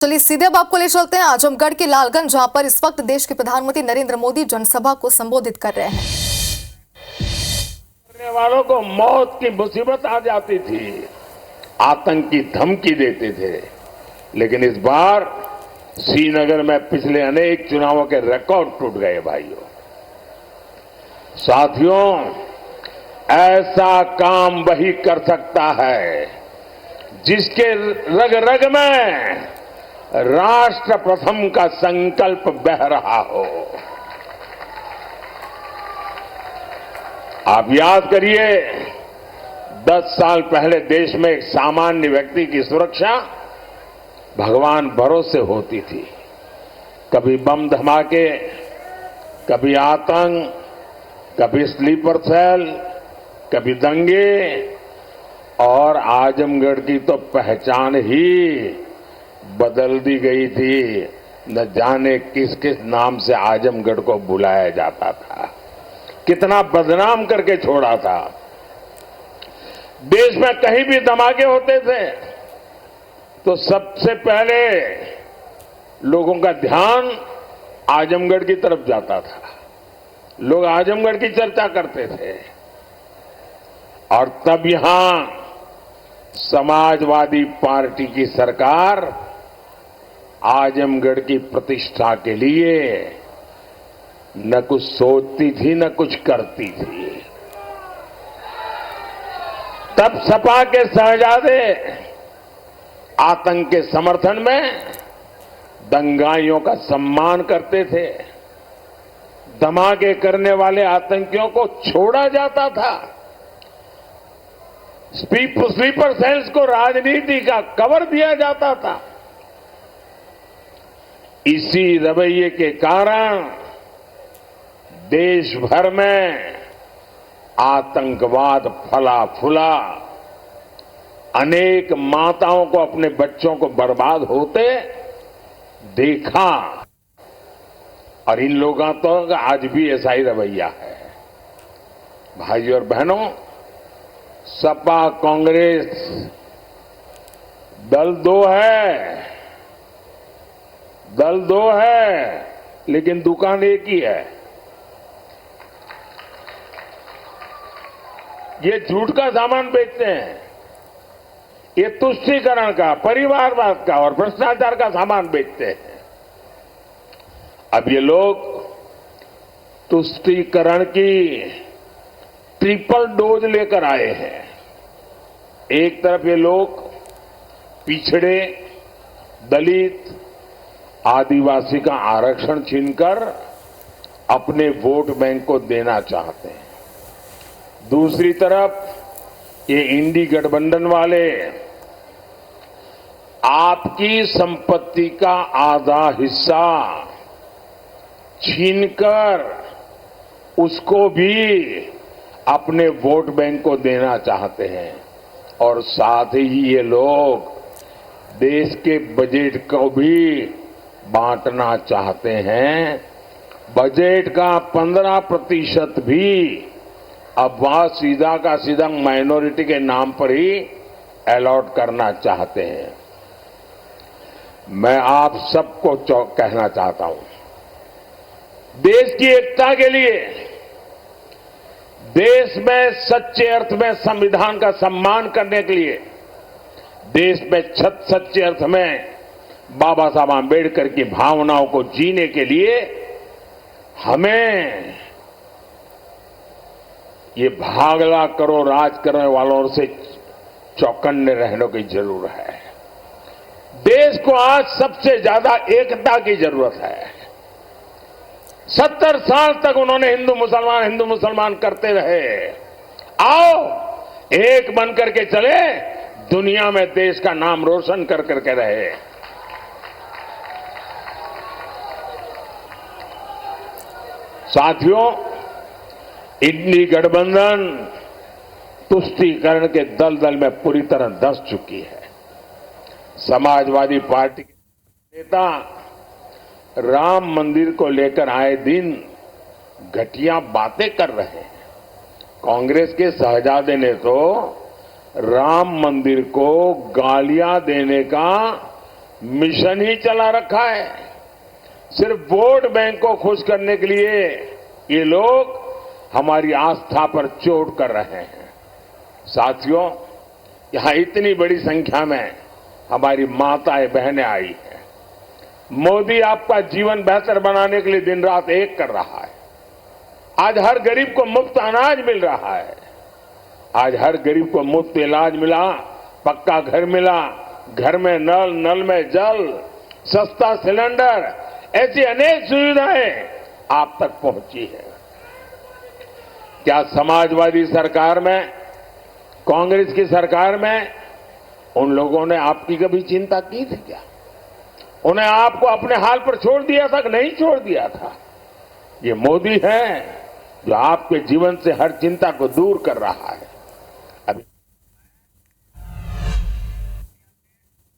चलिए सीधे अब आपको ले चलते हैं आजमगढ़ के लालगंज, जहां पर इस वक्त देश के प्रधानमंत्री नरेंद्र मोदी जनसभा को संबोधित कर रहे हैं। करने वालों को मौत की मुसीबत आ जाती थी, आतंक की धमकी देते थे, लेकिन इस बार श्रीनगर में पिछले अनेक चुनावों के रिकॉर्ड टूट गए। भाइयों साथियों, ऐसा काम वही कर सकता है जिसके रग रग में राष्ट्र प्रथम का संकल्प बह रहा हो। आप याद करिए, 10 साल पहले देश में एक सामान्य व्यक्ति की सुरक्षा भगवान भरोसे होती थी। कभी बम धमाके, कभी आतंक, कभी स्लीपर सेल, कभी दंगे, और आजमगढ़ की तो पहचान ही बदल दी गई थी। न जाने किस किस नाम से आजमगढ़ को बुलाया जाता था, कितना बदनाम करके छोड़ा था। देश में कहीं भी धमाके होते थे तो सबसे पहले लोगों का ध्यान आजमगढ़ की तरफ जाता था। लोग आजमगढ़ की चर्चा करते थे, और तब यहां समाजवादी पार्टी की सरकार आजमगढ़ की प्रतिष्ठा के लिए न कुछ सोचती थी न कुछ करती थी। तब सपा के शहजादे आतंक के समर्थन में दंगाइयों का सम्मान करते थे। धमाके करने वाले आतंकियों को छोड़ा जाता था। स्लीपर सेल्स को राजनीति का कवर दिया जाता था। इसी रवैये के कारण देश भर में आतंकवाद फला फूला। अनेक माताओं को अपने बच्चों को बर्बाद होते देखा, और इन लोगों तो आज भी ऐसा ही रवैया है। भाइयों और बहनों, सपा कांग्रेस दल दो है, लेकिन दुकान एक ही है। ये झूठ का सामान बेचते हैं, ये तुष्टीकरण का, परिवारवाद का और भ्रष्टाचार का सामान बेचते हैं। अब ये लोग तुष्टीकरण की ट्रिपल डोज लेकर आए हैं। एक तरफ ये लोग पिछड़े, दलित, आदिवासी का आरक्षण छीनकर अपने वोट बैंक को देना चाहते हैं। दूसरी तरफ ये इंडी गठबंधन वाले आपकी संपत्ति का आधा हिस्सा छीनकर उसको भी अपने वोट बैंक को देना चाहते हैं, और साथ ही ये लोग देश के बजट को भी बांटना चाहते हैं। बजट का 15% भी अब वह सीधा का सीधा माइनॉरिटी के नाम पर ही अलॉट करना चाहते हैं। मैं आप सबको कहना चाहता हूं, देश की एकता के लिए, देश में सच्चे अर्थ में संविधान का सम्मान करने के लिए, देश में सच्चे अर्थ में बाबा साहब आंबेडकर की भावनाओं को जीने के लिए हमें ये भागला करो राज करने वालों से चौकन्ने रहने की जरूरत है। देश को आज सबसे ज्यादा एकता की जरूरत है। 70 साल तक उन्होंने हिंदू मुसलमान करते रहे। आओ एक बन करके चले, दुनिया में देश का नाम रोशन कर करके रहे। साथियों, इंडी गठबंधन तुष्टीकरण के दलदल में पूरी तरह धंस चुकी है। समाजवादी पार्टी के नेता राम मंदिर को लेकर आए दिन घटिया बातें कर रहे हैं। कांग्रेस के शहजादे ने तो राम मंदिर को गालियां देने का मिशन ही चला रखा है। सिर्फ वोट बैंक को खुश करने के लिए ये लोग हमारी आस्था पर चोट कर रहे हैं। साथियों, यहां इतनी बड़ी संख्या में हमारी माताएं बहनें आई हैं। मोदी आपका जीवन बेहतर बनाने के लिए दिन रात एक कर रहा है। आज हर गरीब को मुफ्त अनाज मिल रहा है। आज हर गरीब को मुफ्त इलाज मिला, पक्का घर मिला, घर में नल, नल में जल, सस्ता सिलेंडर, ऐसी अनेक सुविधाएं आप तक पहुंची है। क्या समाजवादी सरकार में, कांग्रेस की सरकार में उन लोगों ने आपकी कभी चिंता की थी क्या? उन्हें आपको अपने हाल पर छोड़ दिया था कि नहीं छोड़ दिया था? ये मोदी है जो आपके जीवन से हर चिंता को दूर कर रहा है।